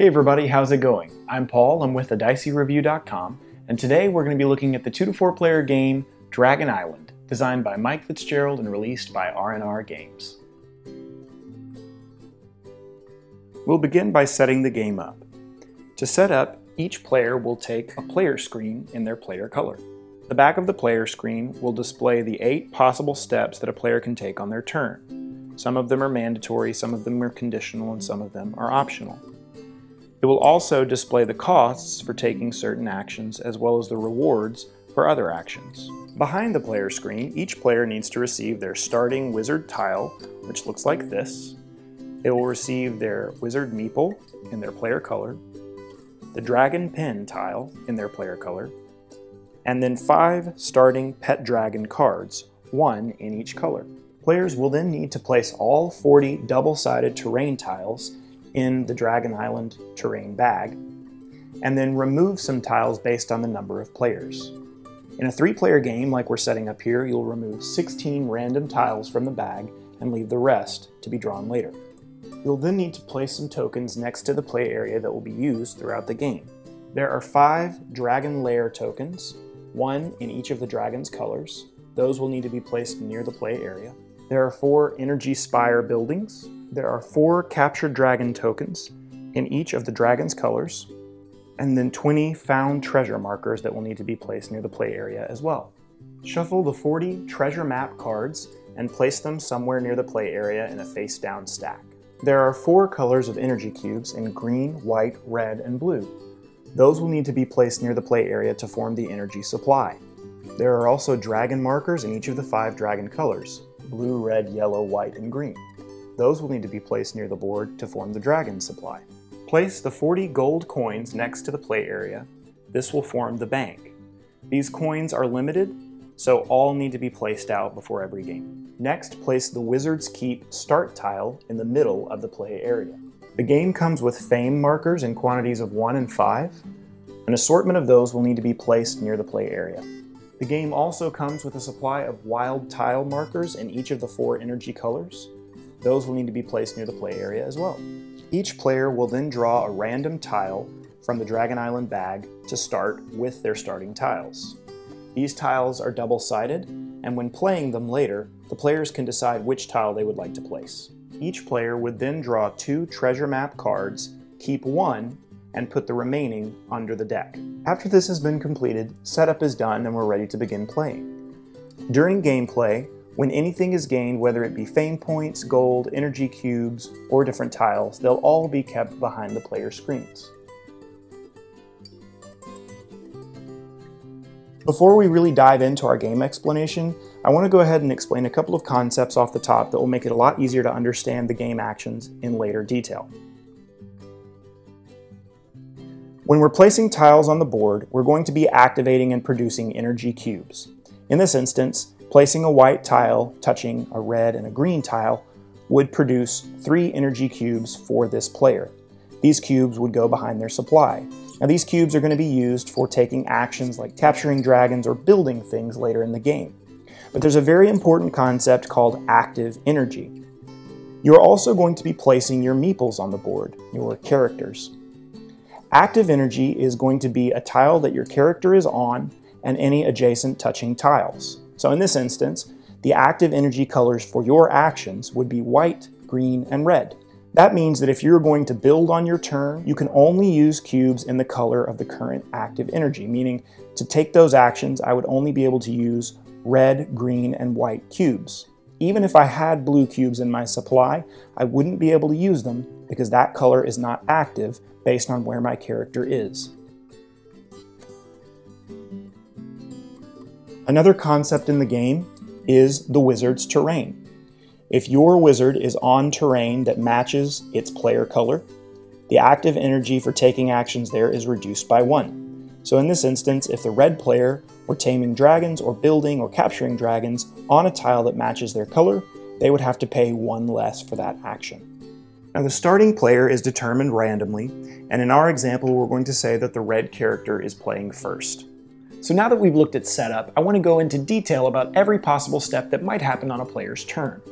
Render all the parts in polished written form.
Hey everybody, how's it going? I'm Paul, I'm with the DiceyReview.com, and today we're going to be looking at the 2 to 4 player game Dragon Island, designed by Mike Fitzgerald and released by R&R Games. We'll begin by setting the game up. To set up, each player will take a player screen in their player color. The back of the player screen will display the 8 possible steps that a player can take on their turn. Some of them are mandatory, some of them are conditional, and some of them are optional. It will also display the costs for taking certain actions as well as the rewards for other actions. Behind the player screen, each player needs to receive their starting wizard tile, which looks like this. They will receive their wizard meeple in their player color, the dragon pin tile in their player color, and then 5 starting pet dragon cards, 1 in each color. Players will then need to place all 40 double-sided terrain tiles in the Dragon Island terrain bag, and then remove some tiles based on the number of players. In a 3-player game like we're setting up here, you'll remove 16 random tiles from the bag and leave the rest to be drawn later. You'll then need to place some tokens next to the play area that will be used throughout the game. There are 5 dragon lair tokens, 1 in each of the dragon's colors. Those will need to be placed near the play area. There are 4 energy spire buildings. There are 4 captured dragon tokens in each of the dragon's colors, and then 20 found treasure markers that will need to be placed near the play area as well. Shuffle the 40 treasure map cards and place them somewhere near the play area in a face-down stack. There are 4 colors of energy cubes in green, white, red, and blue. Those will need to be placed near the play area to form the energy supply. There are also dragon markers in each of the 5 dragon colors: blue, red, yellow, white, and green. Those will need to be placed near the board to form the dragon supply. Place the 40 gold coins next to the play area. This will form the bank. These coins are limited, so all need to be placed out before every game. Next, place the Wizard's Keep start tile in the middle of the play area. The game comes with fame markers in quantities of 1 and 5. An assortment of those will need to be placed near the play area. The game also comes with a supply of wild tile markers in each of the 4 energy colors. Those will need to be placed near the play area as well. Each player will then draw a random tile from the Dragon Island bag to start with their starting tiles. These tiles are double-sided, and when playing them later, the players can decide which tile they would like to place. Each player would then draw 2 treasure map cards, keep 1, and put the remaining under the deck. After this has been completed, setup is done and we're ready to begin playing. During gameplay, when anything is gained, whether it be fame points, gold, energy cubes, or different tiles, they'll all be kept behind the player screens. Before we really dive into our game explanation, I want to go ahead and explain a couple of concepts off the top that will make it a lot easier to understand the game actions in later detail. When we're placing tiles on the board, we're going to be activating and producing energy cubes. In this instance, placing a white tile touching a red and a green tile would produce 3 energy cubes for this player. These cubes would go behind their supply. Now these cubes are going to be used for taking actions like capturing dragons or building things later in the game. But there's a very important concept called active energy. You're also going to be placing your meeples on the board, your characters. Active energy is going to be a tile that your character is on and any adjacent touching tiles. So in this instance, the active energy colors for your actions would be white, green, and red. That means that if you're going to build on your turn, you can only use cubes in the color of the current active energy, meaning to take those actions, I would only be able to use red, green, and white cubes. Even if I had blue cubes in my supply, I wouldn't be able to use them because that color is not active based on where my character is. Another concept in the game is the wizard's terrain. If your wizard is on terrain that matches its player color, the active energy for taking actions there is reduced by 1. So in this instance, if the red player were taming dragons or building or capturing dragons on a tile that matches their color, they would have to pay 1 less for that action. Now the starting player is determined randomly, and in our example we're going to say that the red character is playing first. So now that we've looked at setup, I want to go into detail about every possible step that might happen on a player's turn.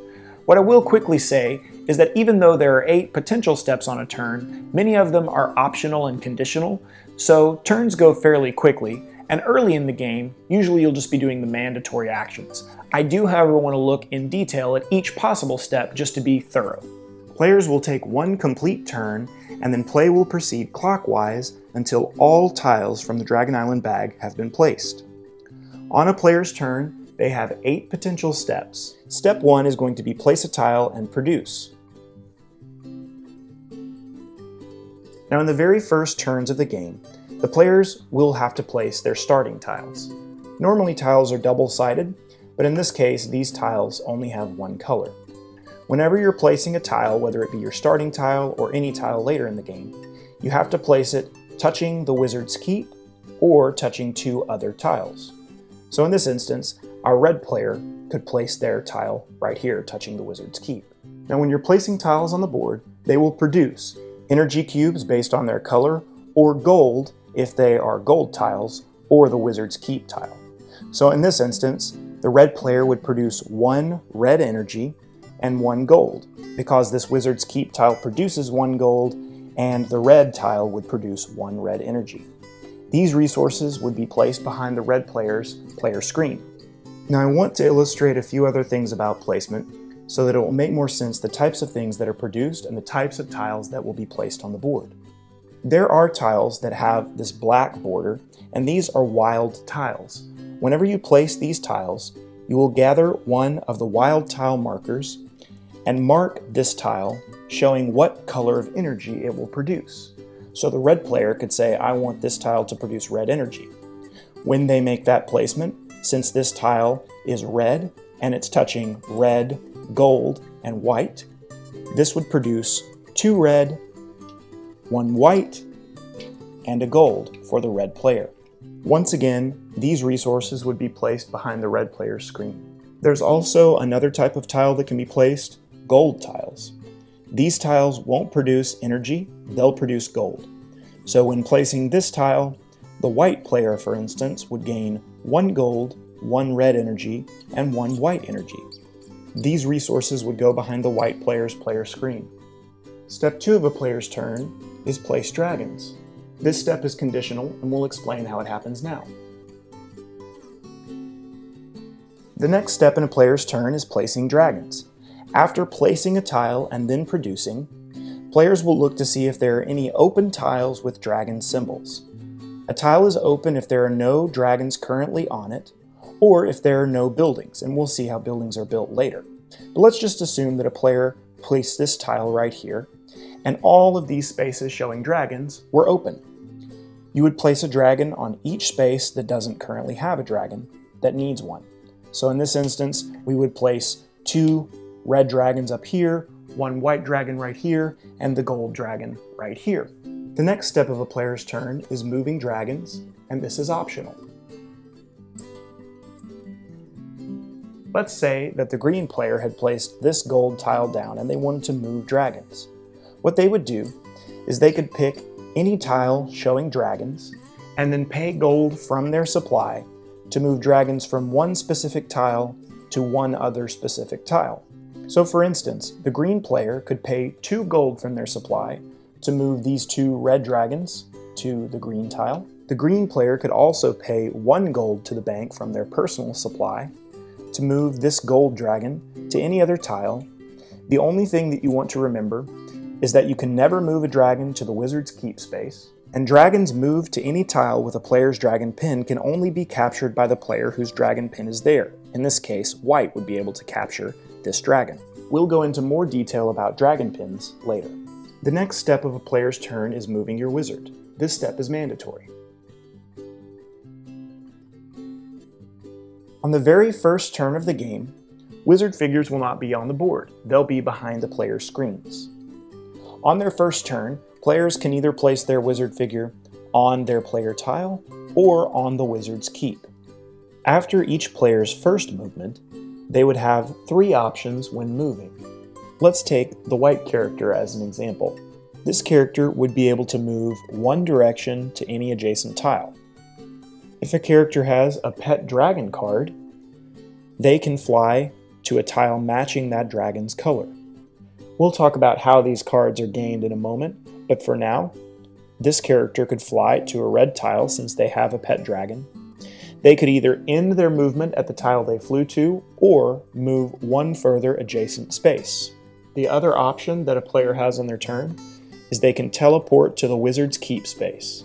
What I will quickly say is that even though there are 8 potential steps on a turn, many of them are optional and conditional, so turns go fairly quickly, and early in the game, usually you'll just be doing the mandatory actions. I do, however, want to look in detail at each possible step just to be thorough. Players will take one complete turn, and then play will proceed clockwise until all tiles from the Dragon Island bag have been placed. On a player's turn, they have 8 potential steps. Step 1 is going to be place a tile and produce. Now in the very first turns of the game, the players will have to place their starting tiles. Normally tiles are double-sided, but in this case these tiles only have one color. Whenever you're placing a tile, whether it be your starting tile or any tile later in the game, you have to place it touching the wizard's keep or touching 2 other tiles. So in this instance, our red player could place their tile right here touching the wizard's keep. Now when you're placing tiles on the board, they will produce energy cubes based on their color, or gold if they are gold tiles, or the wizard's keep tile. So in this instance, the red player would produce 1 red energy and 1 gold, because this wizard's keep tile produces 1 gold, and the red tile would produce 1 red energy. These resources would be placed behind the red player's player screen. Now I want to illustrate a few other things about placement, so that it will make more sense the types of things that are produced and the types of tiles that will be placed on the board. There are tiles that have this black border, and these are wild tiles. Whenever you place these tiles, you will gather one of the wild tile markers and mark this tile, showing what color of energy it will produce. So the red player could say, I want this tile to produce red energy. When they make that placement, since this tile is red and it's touching red, gold, and white, this would produce 2 red, 1 white, and a gold for the red player. Once again, these resources would be placed behind the red player's screen. There's also another type of tile that can be placed, gold tiles. These tiles won't produce energy, they'll produce gold. So when placing this tile, the white player, for instance, would gain 1 gold, 1 red energy, and 1 white energy. These resources would go behind the white player's player screen. Step 2 of a player's turn is place dragons. This step is conditional, and we'll explain how it happens now. The next step in a player's turn is placing dragons. After placing a tile and then producing, players will look to see if there are any open tiles with dragon symbols. A tile is open if there are no dragons currently on it, or if there are no buildings, and we'll see how buildings are built later. But let's just assume that a player placed this tile right here, and all of these spaces showing dragons were open. You would place a dragon on each space that doesn't currently have a dragon, that needs one. So in this instance, we would place 2 red dragons up here, 1 white dragon right here, and the gold dragon right here. The next step of a player's turn is moving dragons, and this is optional. Let's say that the green player had placed this gold tile down and they wanted to move dragons. What they would do is they could pick any tile showing dragons and then pay gold from their supply to move dragons from one specific tile to one other specific tile. So for instance, the green player could pay 2 gold from their supply to move these 2 red dragons to the green tile. The green player could also pay 1 gold to the bank from their personal supply to move this gold dragon to any other tile. The only thing that you want to remember is that you can never move a dragon to the wizard's keep space, and dragons moved to any tile with a player's dragon pin can only be captured by the player whose dragon pin is there. In this case, white would be able to capture this dragon. We'll go into more detail about dragon pins later. The next step of a player's turn is moving your wizard. This step is mandatory. On the very first turn of the game, wizard figures will not be on the board. They'll be behind the player's screens. On their first turn, players can either place their wizard figure on their player tile or on the wizard's keep. After each player's first movement, they would have 3 options when moving. Let's take the white character as an example. This character would be able to move one direction to any adjacent tile. If a character has a pet dragon card, they can fly to a tile matching that dragon's color. We'll talk about how these cards are gained in a moment, but for now, this character could fly to a red tile since they have a pet dragon. They could either end their movement at the tile they flew to, or move one further adjacent space. The other option that a player has on their turn is they can teleport to the wizard's keep space.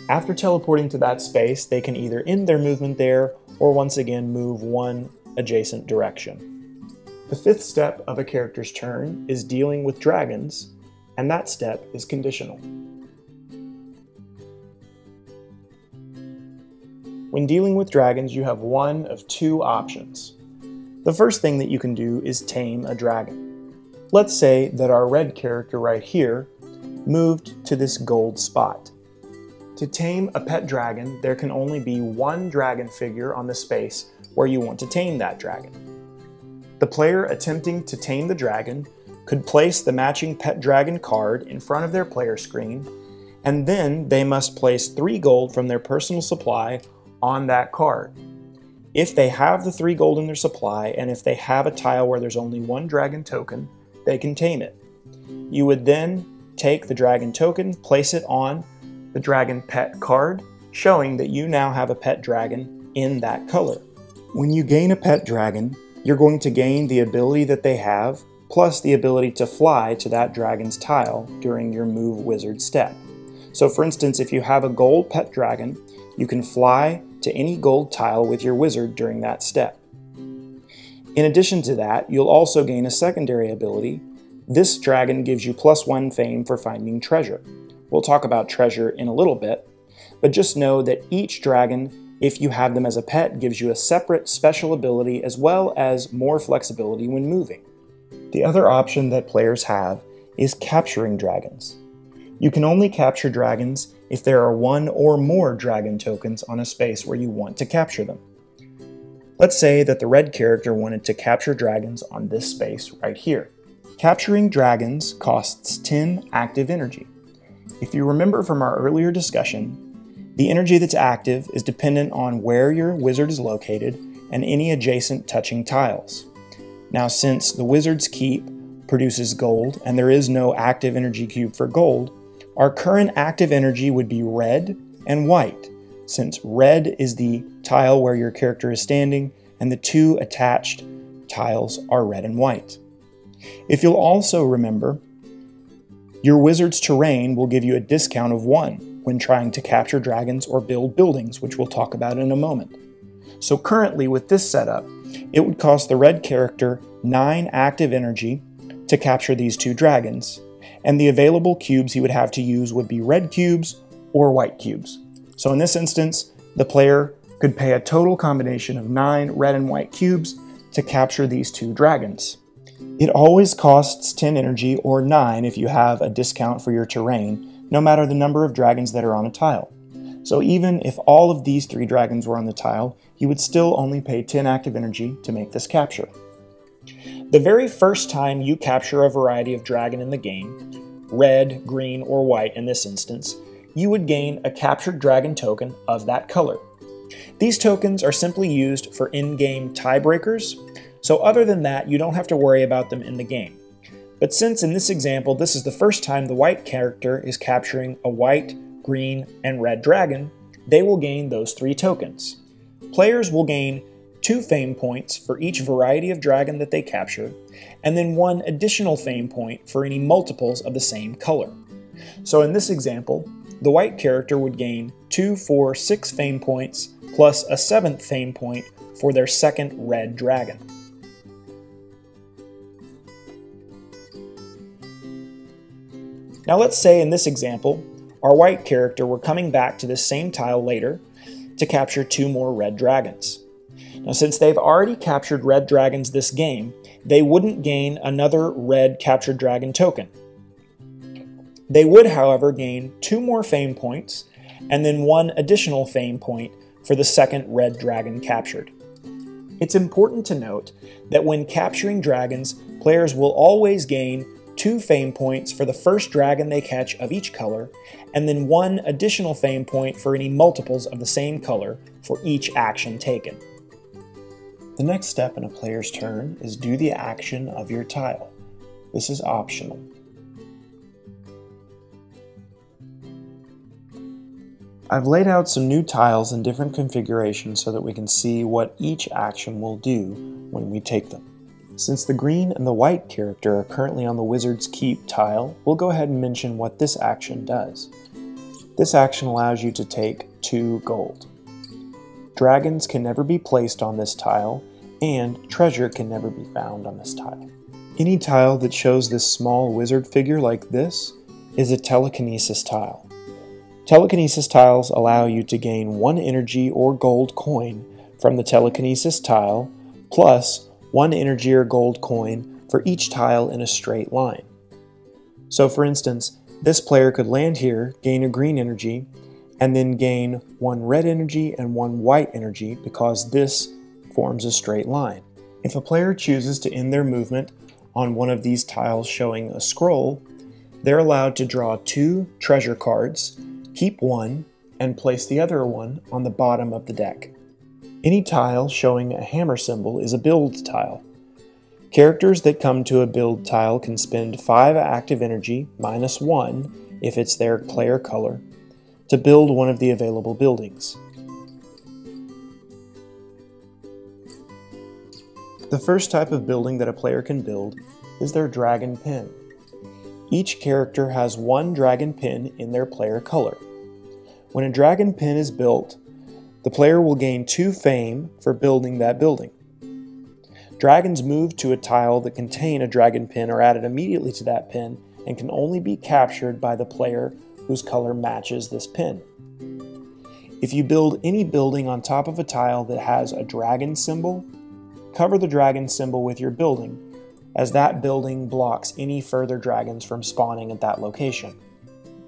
After teleporting to that space, they can either end their movement there, or once again move one adjacent direction. The fifth step of a character's turn is dealing with dragons, and that step is conditional. When dealing with dragons, you have one of two options. The first thing that you can do is tame a dragon. Let's say that our red character right here moved to this gold spot. To tame a pet dragon, there can only be one dragon figure on the space where you want to tame that dragon. The player attempting to tame the dragon could place the matching pet dragon card in front of their player screen, and then they must place 3 gold from their personal supply on that card. If they have the 3 gold in their supply, and if they have a tile where there's only 1 dragon token, they can tame it. You would then take the dragon token, place it on the dragon pet card, showing that you now have a pet dragon in that color. When you gain a pet dragon, you're going to gain the ability that they have, plus the ability to fly to that dragon's tile during your move wizard step. So for instance, if you have a gold pet dragon, you can fly to any gold tile with your wizard during that step. In addition to that, you'll also gain a secondary ability. This dragon gives you +1 fame for finding treasure. We'll talk about treasure in a little bit, but just know that each dragon, if you have them as a pet, gives you a separate special ability as well as more flexibility when moving. The other option that players have is capturing dragons. You can only capture dragons if there are 1 or more dragon tokens on a space where you want to capture them. Let's say that the red character wanted to capture dragons on this space right here. Capturing dragons costs 10 active energy. If you remember from our earlier discussion, the energy that's active is dependent on where your wizard is located and any adjacent touching tiles. Now, since the wizard's keep produces gold and there is no active energy cube for gold, our current active energy would be red and white, since red is the tile where your character is standing and the 2 attached tiles are red and white. If you'll also remember, your wizard's terrain will give you a discount of 1 when trying to capture dragons or build buildings, which we'll talk about in a moment. So currently with this setup, it would cost the red character 9 active energy to capture these 2 dragons, and the available cubes he would have to use would be red cubes or white cubes. So in this instance, the player could pay a total combination of 9 red and white cubes to capture these 2 dragons. It always costs 10 energy or 9 if you have a discount for your terrain, no matter the number of dragons that are on a tile. So even if all of these 3 dragons were on the tile, you would still only pay 10 active energy to make this capture. The very first time you capture a variety of dragon in the game, red, green, or white in this instance, you would gain a captured dragon token of that color. These tokens are simply used for in-game tiebreakers, so other than that, you don't have to worry about them in the game. But since in this example, this is the first time the white character is capturing a white, green, and red dragon, they will gain those 3 tokens. Players will gain 2 fame points for each variety of dragon that they capture, and then 1 additional fame point for any multiples of the same color. So in this example, the white character would gain 2, 4, 6 fame points, plus a 7th fame point for their second red dragon. Now let's say in this example, our white character were coming back to this same tile later to capture 2 more red dragons. Now since they've already captured red dragons this game, they wouldn't gain another red captured dragon token. They would, however, gain 2 more fame points and then 1 additional fame point for the second red dragon captured. It's important to note that when capturing dragons, players will always gain 2 fame points for the first dragon they catch of each color, and then 1 additional fame point for any multiples of the same color for each action taken. The next step in a player's turn is do the action of your tile. This is optional. I've laid out some new tiles in different configurations so that we can see what each action will do when we take them. Since the green and the white character are currently on the Wizard's Keep tile, we'll go ahead and mention what this action does. This action allows you to take 2 gold. Dragons can never be placed on this tile, and treasure can never be found on this tile. Any tile that shows this small wizard figure like this is a telekinesis tile. Telekinesis tiles allow you to gain 1 energy or gold coin from the telekinesis tile, plus 1 energy or gold coin for each tile in a straight line. So for instance, this player could land here, gain a green energy, and then gain 1 red energy and 1 white energy because this forms a straight line. If a player chooses to end their movement on one of these tiles showing a scroll, they're allowed to draw 2 treasure cards, keep 1, and place the other one on the bottom of the deck. Any tile showing a hammer symbol is a build tile. Characters that come to a build tile can spend 5 active energy, minus 1 if it's their player color, to build one of the available buildings. The first type of building that a player can build is their dragon pin. Each character has 1 dragon pin in their player color. When a dragon pin is built, the player will gain 2 fame for building that building. Dragons moved to a tile that contain a dragon pin are added immediately to that pin and can only be captured by the player whose color matches this pin. If you build any building on top of a tile that has a dragon symbol, cover the dragon symbol with your building, as that building blocks any further dragons from spawning at that location.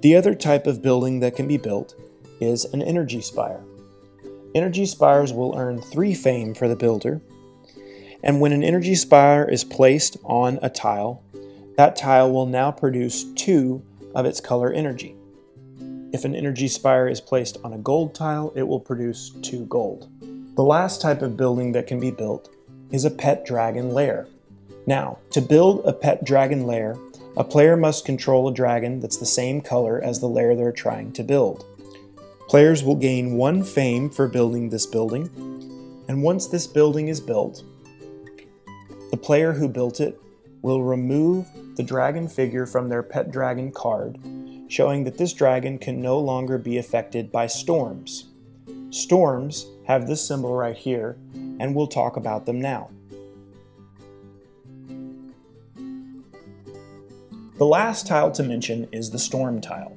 The other type of building that can be built is an energy spire. Energy spires will earn 3 fame for the builder, and when an energy spire is placed on a tile, that tile will now produce 2 of its color energy. If an energy spire is placed on a gold tile, it will produce 2 gold. The last type of building that can be built is a pet dragon lair. Now, to build a pet dragon lair, a player must control a dragon that's the same color as the lair they're trying to build. Players will gain 1 fame for building this building, and once this building is built, the player who built it will remove the dragon figure from their pet dragon card, showing that this dragon can no longer be affected by storms. Storms have this symbol right here, and we'll talk about them now. The last tile to mention is the storm tile.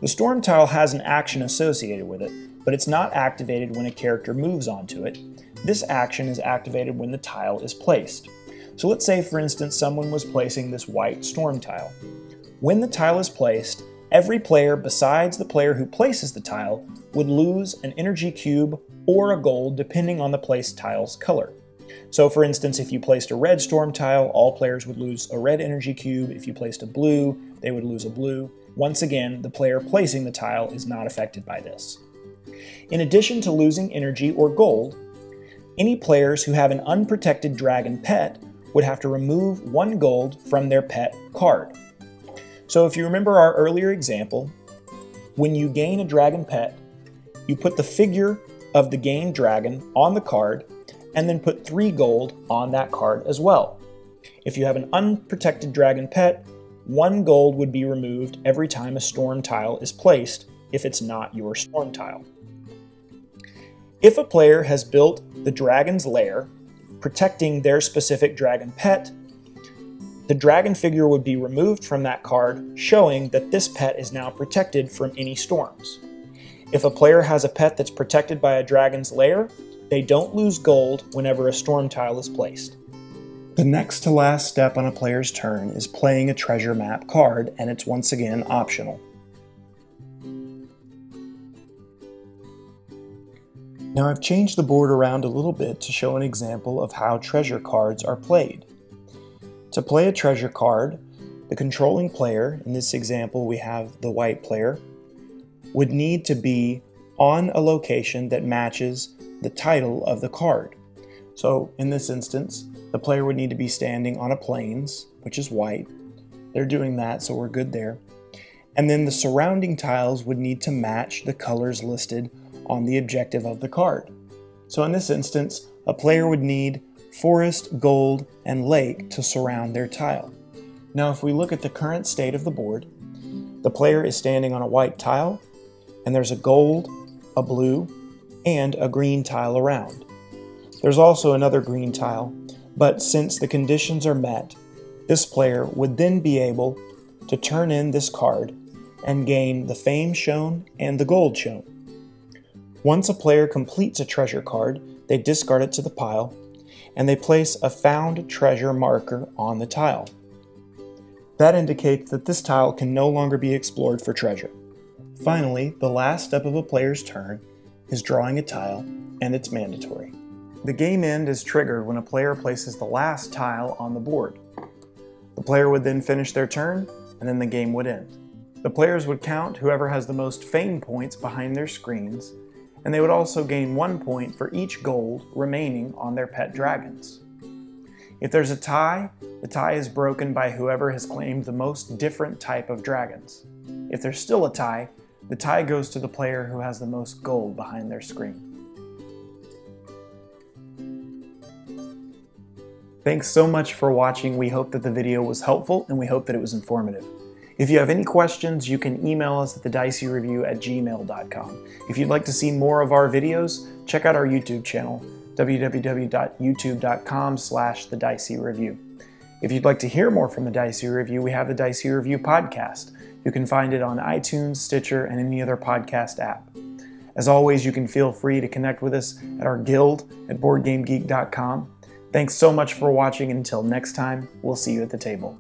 The storm tile has an action associated with it, but it's not activated when a character moves onto it. This action is activated when the tile is placed. So let's say, for instance, someone was placing this white storm tile. When the tile is placed, every player besides the player who places the tile would lose an energy cube or a gold depending on the placed tile's color. So for instance, if you placed a red storm tile, all players would lose a red energy cube. If you placed a blue, they would lose a blue. Once again, the player placing the tile is not affected by this. In addition to losing energy or gold, any players who have an unprotected dragon pet would have to remove 1 gold from their pet card. So if you remember our earlier example, when you gain a dragon pet, you put the figure of the gained dragon on the card and then put 3 gold on that card as well. If you have an unprotected dragon pet, 1 gold would be removed every time a storm tile is placed if it's not your storm tile. If a player has built the dragon's lair, protecting their specific dragon pet, the dragon figure would be removed from that card, showing that this pet is now protected from any storms. If a player has a pet that's protected by a dragon's lair, they don't lose gold whenever a storm tile is placed. The next to last step on a player's turn is playing a treasure map card, and it's once again optional. Now I've changed the board around a little bit to show an example of how treasure cards are played. To play a treasure card, the controlling player, in this example we have the white player, would need to be on a location that matches the title of the card. So in this instance, the player would need to be standing on a plains, which is white. They're doing that, so we're good there. And then the surrounding tiles would need to match the colors listed on the objective of the card. So in this instance, a player would need forest, gold, and lake to surround their tile. Now if we look at the current state of the board, the player is standing on a white tile, and there's a gold, a blue, and a green tile around. There's also another green tile, but since the conditions are met, this player would then be able to turn in this card and gain the fame shown and the gold shown. Once a player completes a treasure card, they discard it to the pile, and they place a found treasure marker on the tile. That indicates that this tile can no longer be explored for treasure. Finally, the last step of a player's turn is drawing a tile, and it's mandatory. The game end is triggered when a player places the last tile on the board. The player would then finish their turn, and then the game would end. The players would count whoever has the most fame points behind their screens, and they would also gain 1 point for each gold remaining on their pet dragons. If there's a tie, the tie is broken by whoever has claimed the most different type of dragons. If there's still a tie, the tie goes to the player who has the most gold behind their screen. Thanks so much for watching. We hope that the video was helpful, and we hope that it was informative. If you have any questions, you can email us at thedicey@gmail.com. If you'd like to see more of our videos, check out our YouTube channel, www.youtube.com/thedicey-review. If you'd like to hear more from the Dicey Review, we have the Dicey Review podcast. You can find it on iTunes, Stitcher, and any other podcast app. As always, you can feel free to connect with us at our guild at BoardGameGeek.com. Thanks so much for watching, and until next time, we'll see you at the table.